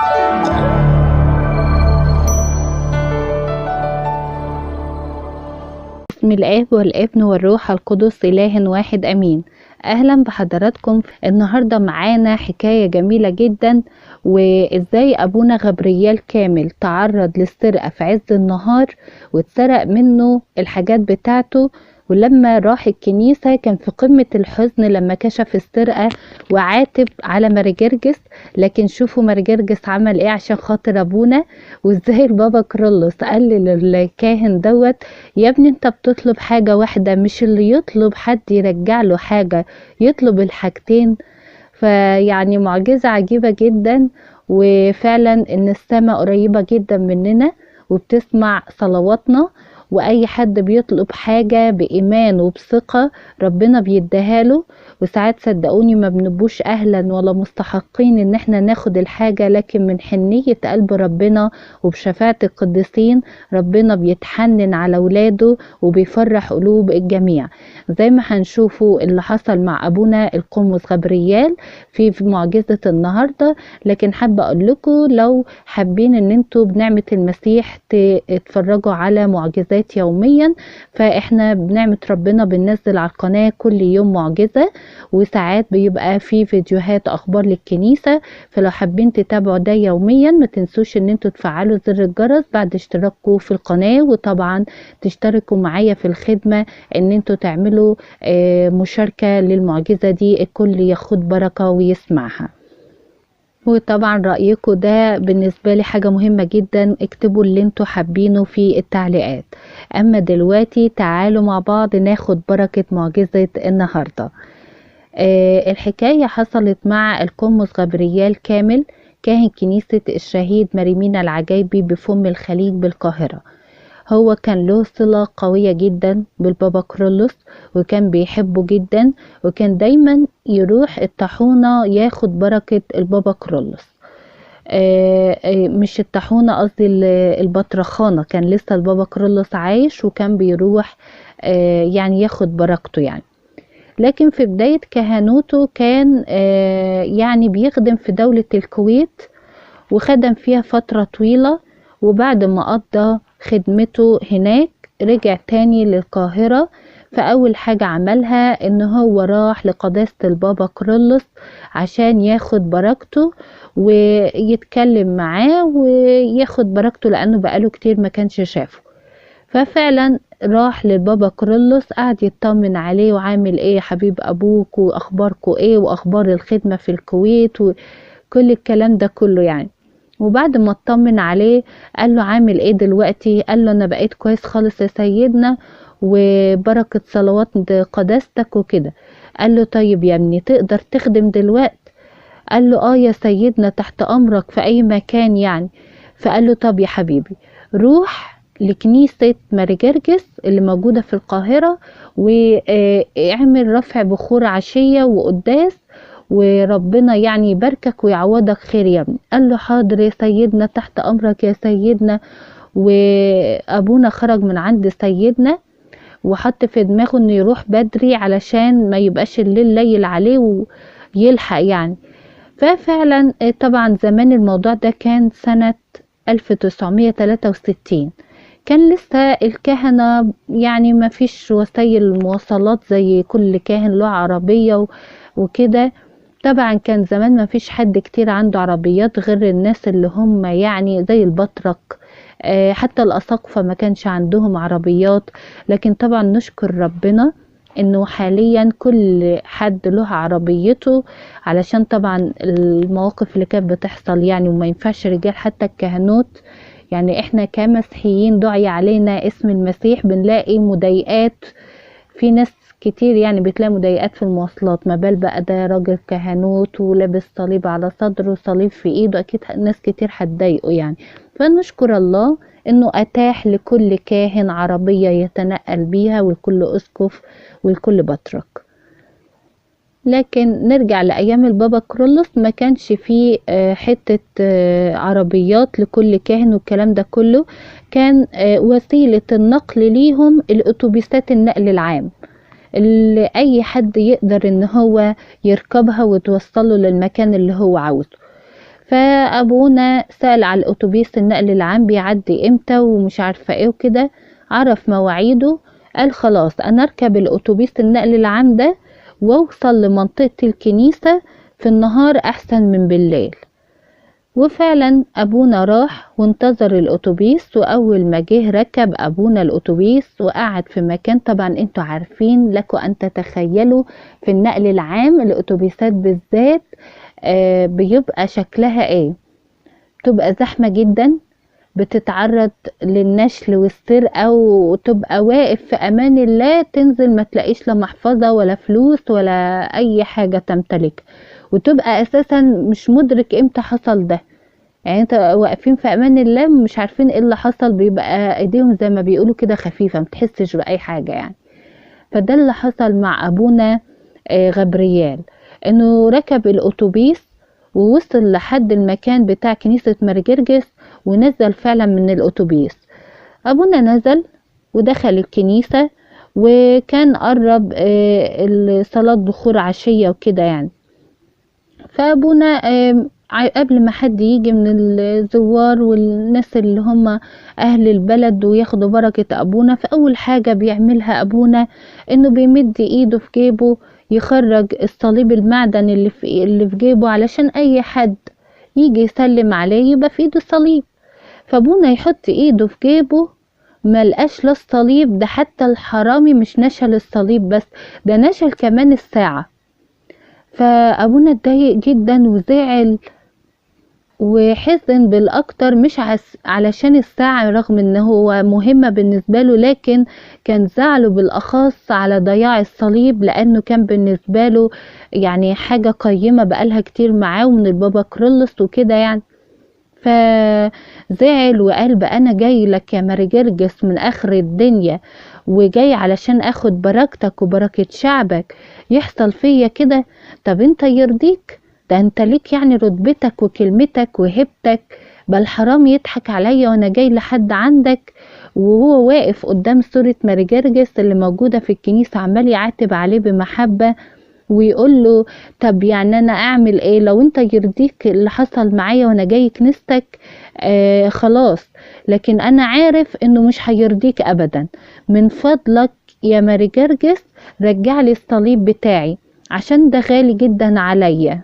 بسم الآب والابن والروح القدس إله واحد أمين. أهلا بحضراتكم. النهاردة معانا حكاية جميلة جدا، وإزاي أبونا غبريال كامل تعرض للسرقة في عز النهار واتسرق منه الحاجات بتاعته، ولما راح الكنيسة كان في قمة الحزن لما كشف السرقة وعاتب على مرجرجس. لكن شوفوا مرجرجس عمل ايه عشان خاطر ابونا، وازاي البابا كرولوس قال للكاهن دوت: يا ابني انت بتطلب حاجة واحدة، مش اللي يطلب حد يرجع له حاجة، يطلب الحاجتين. فيعني معجزة عجيبة جدا، وفعلا ان السماء قريبة جدا مننا وبتسمع صلواتنا، واي حد بيطلب حاجة بايمان وبثقة ربنا بيديها له. وساعات صدقوني ما بنبوش اهلا ولا مستحقين ان احنا ناخد الحاجة، لكن من حنية قلب ربنا وبشفاعة القديسين ربنا بيتحنن على ولاده وبيفرح قلوب الجميع، زي ما هنشوفوا اللي حصل مع ابونا القمص غبريال في معجزة النهاردة. لكن حابة اقول لكم لو حابين ان انتوا بنعمة المسيح تتفرجوا على معجزات يوميا، فاحنا بنعمة ربنا بننزل على القناة كل يوم معجزة، وساعات بيبقى في فيديوهات اخبار للكنيسة. فلو حابين تتابعوا ده يوميا ما تنسوش ان انتوا تفعلوا زر الجرس بعد اشتراككم في القناة، وطبعا تشتركوا معايا في الخدمة ان انتوا تعملوا مشاركة للمعجزة دي، الكل ياخد بركة ويسمعها. وطبعا رأيكم ده بالنسبة لي حاجة مهمة جدا، اكتبوا اللي انتوا حابينه في التعليقات. اما دلوقتي تعالوا مع بعض ناخد بركة معجزة النهاردة. الحكاية حصلت مع القمص غبريال كامل، كاهن كنيسة الشهيد مريمينا العجايبي بفم الخليج بالقاهرة. هو كان له صلة قوية جدا بالبابا كرولوس، وكان بيحبه جدا، وكان دايما يروح الطاحونة ياخد بركة البابا كرولوس. مش الطاحونة، قصدي البطرخانة، كان لسه البابا كرولوس عايش وكان بيروح يعني ياخد بركته يعني. لكن في بداية كهنوته كان يعني بيخدم في دولة الكويت، وخدم فيها فترة طويلة، وبعد ما قضى خدمته هناك رجع تاني للقاهرة. فأول حاجة عملها إن هو راح لقداسة البابا كرولوس عشان ياخد بركته ويتكلم معاه وياخد بركته، لأنه بقاله كتير ما كانش شافه. ففعلا راح للبابا كرولوس، قعد يطمن عليه وعامل ايه يا حبيب ابوك، واخباركوا ايه، واخبار الخدمة في الكويت، وكل الكلام ده كله يعني. وبعد ما اطمن عليه قال له عامل ايه دلوقتي؟ قال له انا بقيت كويس خالص يا سيدنا، وبركة صلوات قداستك وكده. قال له طيب يا ابني تقدر تخدم دلوقتي؟ قال له اه يا سيدنا تحت امرك في اي مكان يعني. فقال له طب يا حبيبي روح لكنيسة مرجرجس اللي موجودة في القاهرة، واعمل رفع بخور عشية وقداس، وربنا يعني يباركك ويعوضك خير يا ابني. قال له حاضر يا سيدنا تحت امرك يا سيدنا. وابونا خرج من عند سيدنا وحط في دماغه انه يروح بدري علشان ما يبقاش الليل ليل عليه ويلحق يعني. ففعلا طبعا زمان الموضوع ده كان سنة 1963، كان لسه الكهنة يعني ما فيش وسائل مواصلات زي كل كاهن له عربية وكده. طبعا كان زمان ما فيش حد كتير عنده عربيات غير الناس اللي هم يعني زي البطرك، حتى الأساقفة ما كانش عندهم عربيات. لكن طبعا نشكر ربنا انه حاليا كل حد له عربيته، علشان طبعا المواقف اللي كانت بتحصل يعني، وما ينفعش رجال حتى الكهنوت. يعني احنا كمسيحيين دعي علينا اسم المسيح بنلاقي مضايقات، في ناس كتير يعني بتلاقي مضايقات في المواصلات، ما بال بقى ده راجل كهنوت ولابس صليب على صدره وصليب في ايده، اكيد ناس كتير هتضايقه يعني. فنشكر الله انه اتاح لكل كاهن عربية يتنقل بيها، ولكل اسقف ولكل بطرك. لكن نرجع لأيام البابا كرولوس ما كانش فيه حتة عربيات لكل كاهن والكلام ده كله. كان وسيلة النقل ليهم الأتوبيسات النقل العام اللي أي حد يقدر إن هو يركبها وتوصله للمكان اللي هو عاوزه. فابونا سأل على الاتوبيس النقل العام بيعدي امتى ومش عارفة ايه وكده، عرف مواعيده، قال خلاص انا اركب الاتوبيس النقل العام ده واوصل لمنطقة الكنيسة في النهار احسن من بالليل. وفعلا ابونا راح وانتظر الاتوبيس، واول ما جه ركب ابونا الاتوبيس وقعد في مكان، طبعا انتوا عارفين لكم ان تتخيلوا في النقل العام الاتوبيسات بالذات بيبقى شكلها ايه، بتبقى زحمة جدا، بتتعرض للنشل والسرقة، وتبقى واقف في امان الله تنزل ما تلاقيش لا محفظة ولا فلوس ولا اي حاجة تمتلك، وتبقى اساسا مش مدرك امتى حصل ده. يعني انت واقفين في امان الله مش عارفين ايه اللي حصل، بيبقى ايديهم زي ما بيقولوا كده خفيفة، ما تحسش باي حاجة يعني. فده اللي حصل مع ابونا غبريال، انه ركب الاتوبيس ووصل لحد المكان بتاع كنيسة مرجرجس ونزل فعلا من الاتوبيس. ابونا نزل ودخل الكنيسة، وكان قرب صلاة بخور عشية وكده يعني. فابونا قبل ما حد يجي من الزوار والناس اللي هم اهل البلد وياخدوا بركة ابونا، فاول حاجة بيعملها ابونا انه بيمد ايده في جيبه يخرج الصليب المعدن اللي في جيبه، علشان اي حد يجي يسلم عليه يبقى في ايده الصليب. فابونا يحط ايده في جيبه ملقاش لا الصليب ده، حتى الحرامي مش نشل الصليب بس، ده نشل كمان الساعة. فابونا اتضايق جدا وزعل وحزن بالاكتر، مش علشان الساعة رغم ان هو مهمة بالنسبة له، لكن كان زعله بالاخص على ضياع الصليب، لانه كان بالنسبة له يعني حاجة قيمة بقالها كتير معاه ومن البابا كرولوس وكده يعني. فزعل وقال بقى انا جاي لك يا مرجرجس من اخر الدنيا، وجاي علشان اخد بركتك وبركة شعبك، يحصل فيا كده؟ طب انت يرضيك؟ ده انت ليك يعني رتبتك وكلمتك وهبتك، بل حرام يضحك عليا وانا جاي لحد عندك. وهو واقف قدام صورة مرجرجس اللي موجودة في الكنيسة عمال يعاتب عليه بمحبة ويقول له طب يعني انا اعمل ايه؟ لو انت يرضيك اللي حصل معايا وانا جاي كنيستك خلاص، لكن انا عارف انه مش هيرضيك ابدا، من فضلك يا مرجرجس رجع لي الصليب بتاعي عشان ده غالي جدا عليا.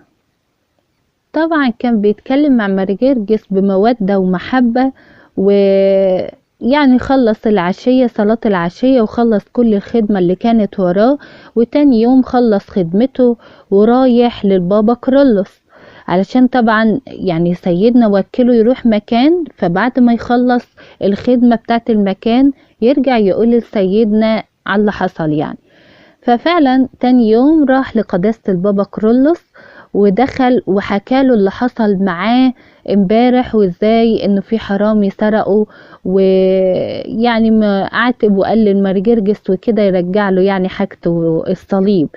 طبعا كان بيتكلم مع مرجرجس بمودة ومحبة، ويعني خلص العشية، صلاة العشية، وخلص كل الخدمة اللي كانت وراه، وتاني يوم خلص خدمته ورايح للبابا كرولوس، علشان طبعا يعني سيدنا وكله يروح مكان، فبعد ما يخلص الخدمة بتاعت المكان يرجع يقول لسيدنا على اللي حصل يعني. ففعلا تاني يوم راح لقداسة البابا كرولوس ودخل وحكاله اللي حصل معاه امبارح، وازاي انه في حرامي سرقه، ويعني ما عاتب وقال للمرجرجس وكده يرجع له يعني حاجته الصليب.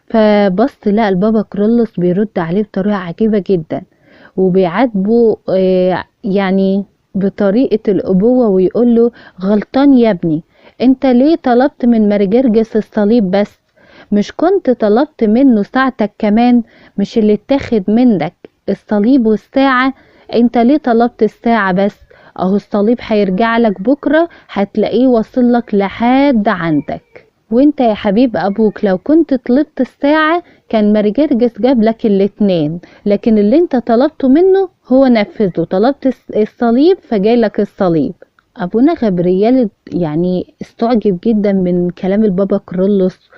فبص لقى البابا كرولوس بيرد عليه بطريقة عجيبة جدا، وبيعاتبه يعني بطريقة الأبوة، ويقول له غلطان يا ابني، انت ليه طلبت من مرجرجس الصليب بس؟ مش كنت طلبت منه ساعتك كمان؟ مش اللي اتاخد منك الصليب والساعة؟ انت ليه طلبت الساعة بس؟ اهو الصليب هيرجع لك بكرة، هتلاقيه واصل لك لحد عندك. وانت يا حبيب ابوك لو كنت طلبت الساعة كان مرجرجس جاب لك الاتنين، لكن اللي انت طلبته منه هو نفذه، طلبت الصليب فجاي لك الصليب. ابونا غبريال يعني استعجب جدا من كلام البابا كرولوس،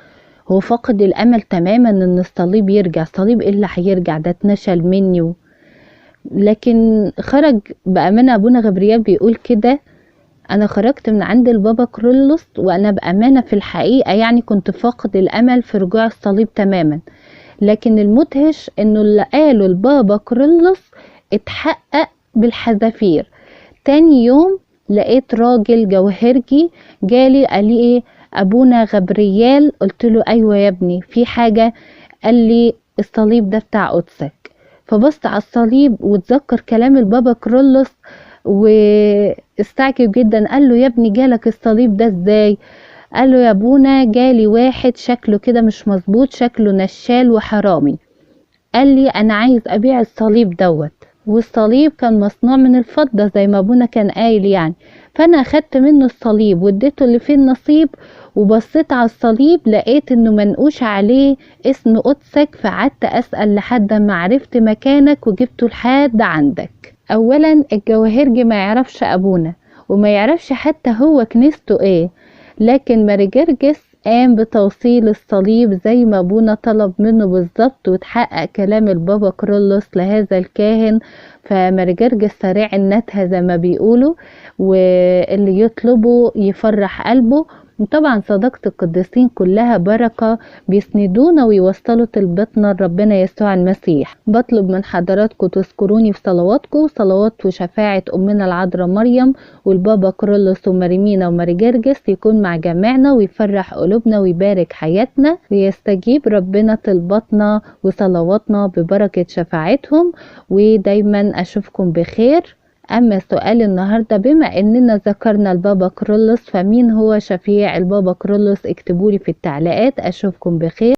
هو فقد الامل تماما ان الصليب يرجع. صليب ايه اللي هيرجع؟ ده اتنشل مني لكن خرج بامانه. ابونا غبريال بيقول كده انا خرجت من عند البابا كرولوس وانا بامانه في الحقيقه يعني كنت فاقد الامل في رجوع الصليب تماما، لكن المدهش انه اللي قاله البابا كرولوس اتحقق بالحذافير. تاني يوم لقيت راجل جوهرجي جالي قال لي ايه ابونا غبريال؟ قلت له ايوه يا ابني في حاجة. قال لي الصليب ده بتاع قدسك. فبصت على الصليب وتذكر كلام البابا كرولوس واستعجب جدا، قال له يا ابني جالك الصليب ده ازاي؟ قال له يا ابونا جالي واحد شكله كده مش مظبوط، شكله نشال وحرامي، قال لي انا عايز ابيع الصليب دوت. والصليب كان مصنوع من الفضة زي ما ابونا كان قايل يعني. فانا اخدت منه الصليب واديته اللي فيه النصيب، وبصيت على الصليب لقيت انه منقوش عليه اسم قدسك، فقعدت اسأل لحد ما عرفت مكانك وجبته لحد عندك. اولا الجواهرجي ما يعرفش ابونا وما يعرفش حتى هو كنيسته ايه، لكن ماري جرجس قام بتوصيل الصليب زي ما ابونا طلب منه بالظبط، وتحقق كلام البابا كرولوس لهذا الكاهن. فماري جرجس سريع النتهة زي ما بيقولوا، واللي يطلبه يفرح قلبه. وطبعا صداقة القديسين كلها بركة، بيسندونا ويوصلوا طلبتنا لربنا يسوع المسيح. بطلب من حضراتكم تذكروني في صلواتكم، صلوات وشفاعة أمنا العذراء مريم والبابا كرولوس وماريمينا وماري جرجس يكون مع جميعنا ويفرح قلوبنا ويبارك حياتنا، ويستجيب ربنا طلباتنا وصلواتنا ببركة شفاعتهم. ودايما أشوفكم بخير. أما سؤال النهاردة، بما أننا ذكرنا البابا كرولوس، فمين هو شفيع البابا كرولوس؟ اكتبولي في التعليقات. أشوفكم بخير.